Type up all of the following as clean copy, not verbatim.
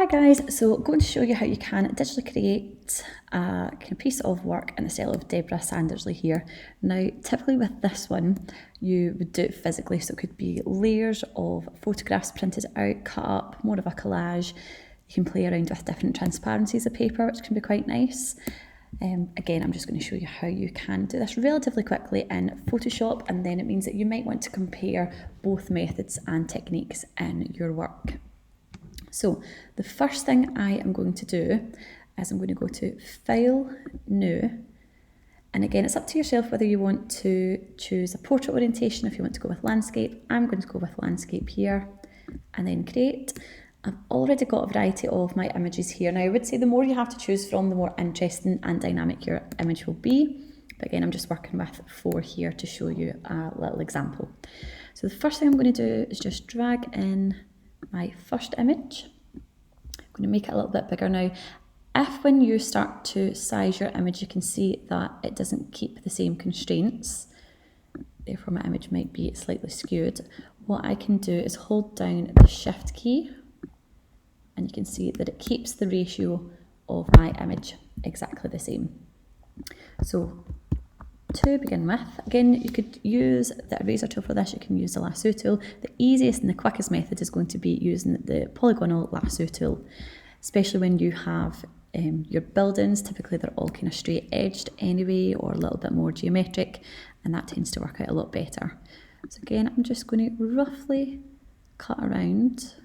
Hi guys, so I'm going to show you how you can digitally create a kind of piece of work in the style of Deborah Sandersley here. Now typically with this one you would do it physically, so it could be layers of photographs printed out, cut up, more of a collage. You can play around with different transparencies of paper, which can be quite nice. Again, I'm just going to show you how you can do this relatively quickly in Photoshop, and then it means that you might want to compare both methods and techniques in your work. So the first thing I am going to do is I'm going to go to File, New, and again it's up to yourself whether you want to choose a portrait orientation, if you want to go with landscape. I'm going to go with landscape here, and then Create. I've already got a variety of my images here. Now I would say the more you have to choose from, the more interesting and dynamic your image will be, but again I'm just working with 4 here to show you a little example. So the first thing I'm going to do is just drag in my first image. I'm going to make it a little bit bigger now. If when you start to size your image you can see that it doesn't keep the same constraints, therefore my image might be slightly skewed, what I can do is hold down the Shift key, and you can see that it keeps the ratio of my image exactly the same. So to begin with, again you could use the eraser tool for this, you can use the lasso tool. The easiest and the quickest method is going to be using the polygonal lasso tool, especially when you have your buildings. Typically they're all kind of straight edged anyway, or a little bit more geometric, and that tends to work out a lot better. So again I'm just going to roughly cut around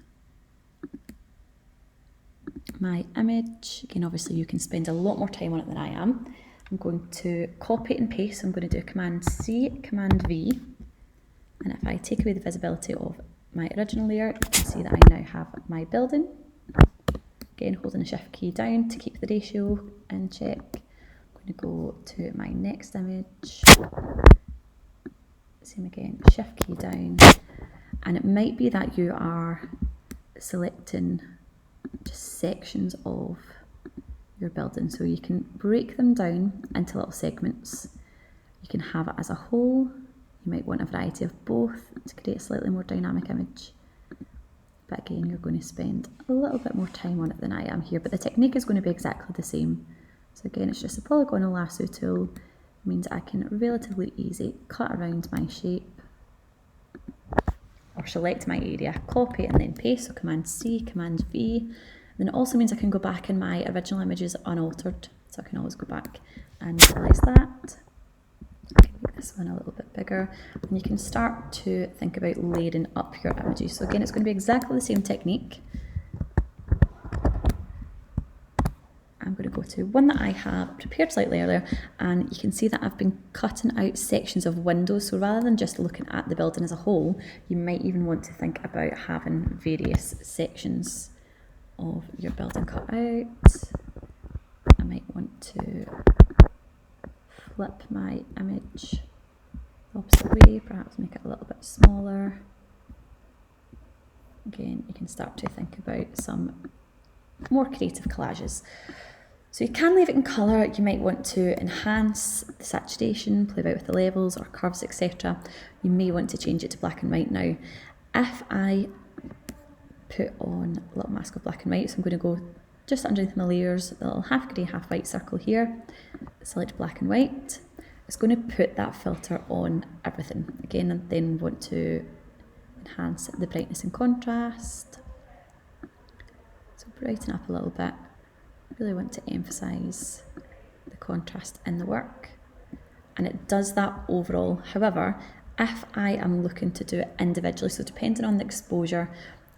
my image. Again obviously you can spend a lot more time on it than I am. I'm going to copy and paste, so I'm going to do Command C, Command V, and if I take away the visibility of my original layer, you can see that I now have my building. Again, holding the Shift key down to keep the ratio in check. I'm going to go to my next image, same again, Shift key down, and it might be that you are selecting just sections of your building, so you can break them down into little segments. You can have it as a whole, you might want a variety of both to create a slightly more dynamic image, but again you're going to spend a little bit more time on it than I am here, but the technique is going to be exactly the same. So again it's just a polygonal lasso tool. It means I can relatively easy cut around my shape or select my area, copy and then paste, so Command C, Command V. Then it also means I can go back in my original images unaltered, so I can always go back and utilize that. I can make this one a little bit bigger, and you can start to think about layering up your images. So again, it's going to be exactly the same technique. I'm going to go to one that I have prepared slightly earlier, and you can see that I've been cutting out sections of windows. So rather than just looking at the building as a whole, you might even want to think about having various sections of your building cut out. I might want to flip my image the opposite way, perhaps make it a little bit smaller. Again, you can start to think about some more creative collages. So you can leave it in colour, you might want to enhance the saturation, play about with the levels or curves, etc. You may want to change it to black and white now. If I put on a little mask of black and white, so I'm going to go just underneath my layers, the little half grey, half white circle here, select black and white. It's going to put that filter on everything. Again, and then want to enhance the brightness and contrast. So brighten up a little bit. Really want to emphasise the contrast in the work, and it does that overall. However, if I am looking to do it individually, so depending on the exposure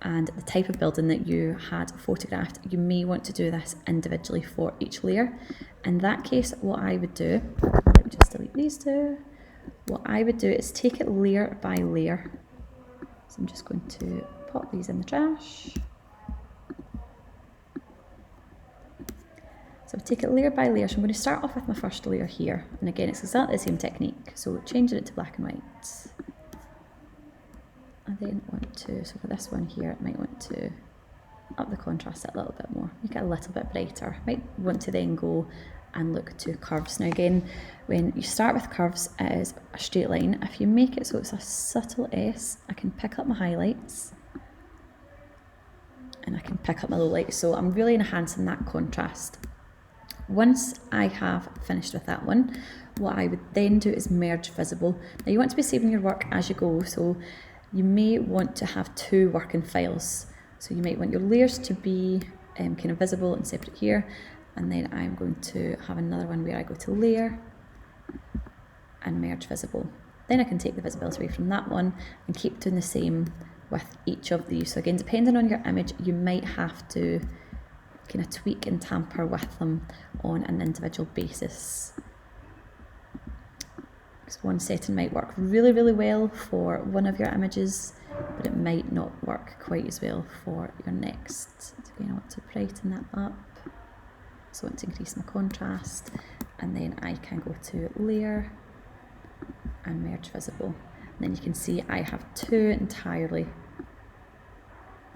and the type of building that you had photographed, you may want to do this individually for each layer. In that case, what I would do, let me just delete these two, what I would do is take it layer by layer. So I'm just going to pop these in the trash. So take it layer by layer. So I'm going to start off with my first layer here, and again it's exactly the same technique, so changing it to black and white. I then want to, so for this one here, I might want to up the contrast a little bit more, make it a little bit brighter. Might want to then go and look to curves. Now again, when you start with curves, it is a straight line. If you make it so it's a subtle S, I can pick up my highlights and I can pick up my low light. So I'm really enhancing that contrast. Once I have finished with that one, what I would then do is merge visible. Now you want to be saving your work as you go, so you may want to have two working files. So you might want your layers to be kind of visible and separate here, and then I'm going to have another one where I go to layer and merge visible. Then I can take the visibility away from that one and keep doing the same with each of these. So again, depending on your image, you might have to kind of tweak and tamper with them on an individual basis. So one setting might work really, really well for one of your images, but it might not work quite as well for your next. So again, I want to brighten that up. So I want to increase my contrast, and then I can go to layer and merge visible. And then you can see I have two entirely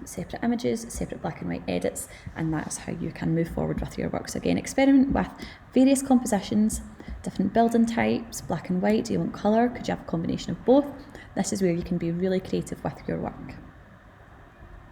separate images, separate black and white edits, and that's how you can move forward with your work. So again, experiment with various compositions, different building types, black and white. Do you want colour? Could you have a combination of both? This is where you can be really creative with your work.